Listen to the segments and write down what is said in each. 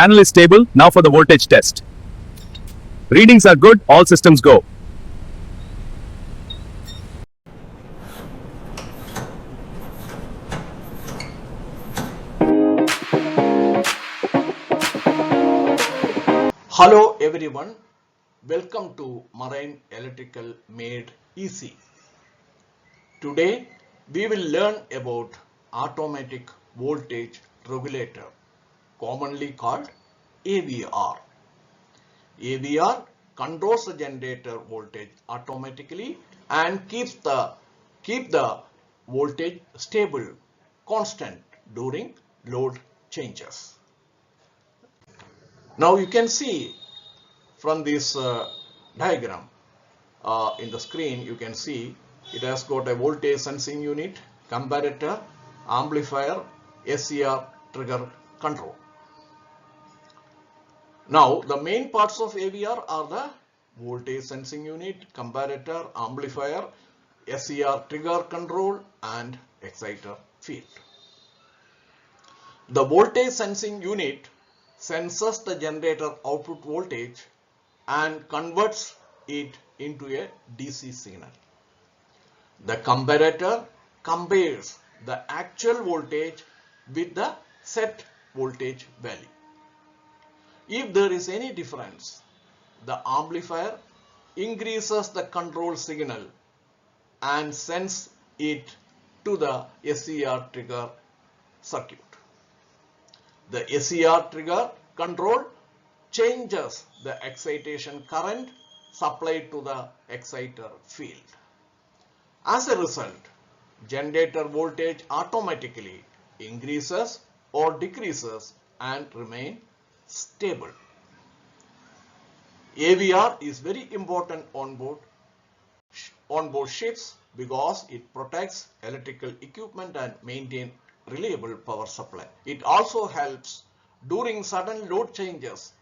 Panel is stable. Now for the voltage test. Readings are good. All systems go. Hello everyone, welcome to Marine Electrical Made Easy. Today we will learn about Automatic Voltage Regulator, commonly called AVR. AVR controls the generator voltage automatically and keep the voltage stable, constant during load changes. Now you can see from this diagram in the screen, you can see it has got a voltage sensing unit, comparator, amplifier, SCR, trigger control. Now the main parts of AVR are the voltage sensing unit, comparator, amplifier, SCR, trigger control and exciter field. The voltage sensing unit senses the generator output voltage and converts it into a DC signal. The comparator compares the actual voltage with the set voltage value. If there is any difference, the amplifier increases the control signal and sends it to the SCR trigger circuit. The SCR trigger control changes the excitation current supplied to the exciter field. As a result, generator voltage automatically increases or decreases and remain stable. AVR is very important on board ships because it protects electrical equipment and maintains reliable power supply. It also helps during sudden load changes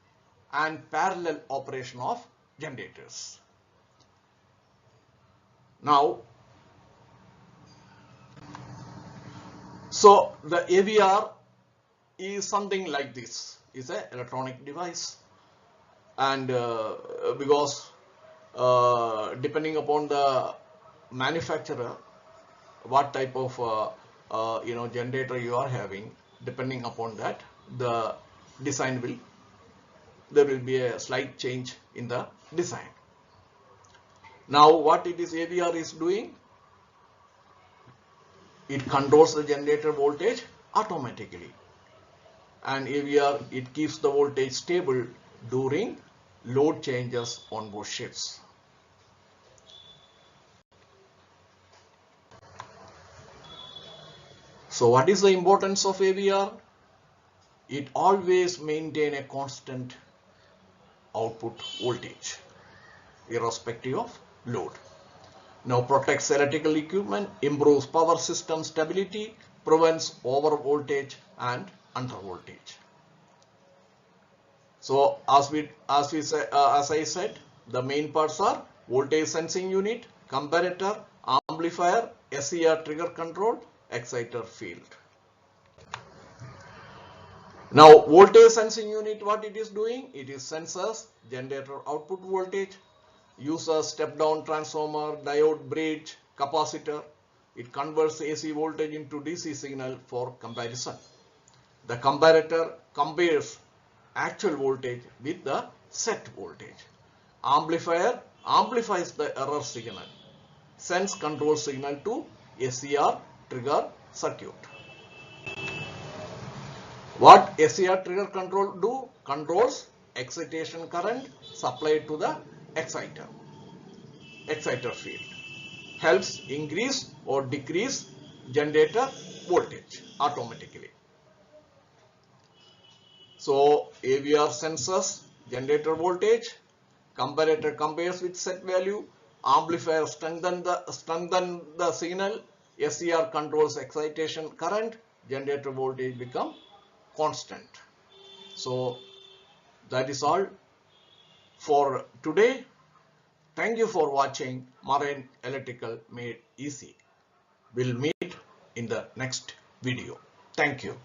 and parallel operation of generators. Now, so the AVR is something like this. It's an electronic device, and because depending upon the manufacturer, what type of generator you are having, depending upon that, the design there will be a slight change in the design. Now what it is AVR is doing, it controls the generator voltage automatically, and AVR, it keeps the voltage stable during load changes on board ships. So what is the importance of AVR? It always maintains a constant output voltage irrespective of load. Now protects electrical equipment, improves power system stability, prevents over voltage and under voltage. So as I said, the main parts are voltage sensing unit, comparator, amplifier, SCR trigger control, exciter field. Now voltage sensing unit, what it is doing? It is senses generator output voltage, uses step down transformer, diode, bridge, capacitor. It converts AC voltage into DC signal for comparison. The comparator compares actual voltage with the set voltage. Amplifier amplifies the error signal, sends control signal to SCR trigger circuit. What SCR trigger control do? Controls excitation current supplied to the exciter field. Helps increase or decrease generator voltage automatically. So AVR senses generator voltage, comparator compares with set value, amplifier strengthen the signal, SCR controls excitation current, generator voltage become constant. So that is all for today. Thank you for watching Marine Electrical Made Easy. We'll meet in the next video. Thank you.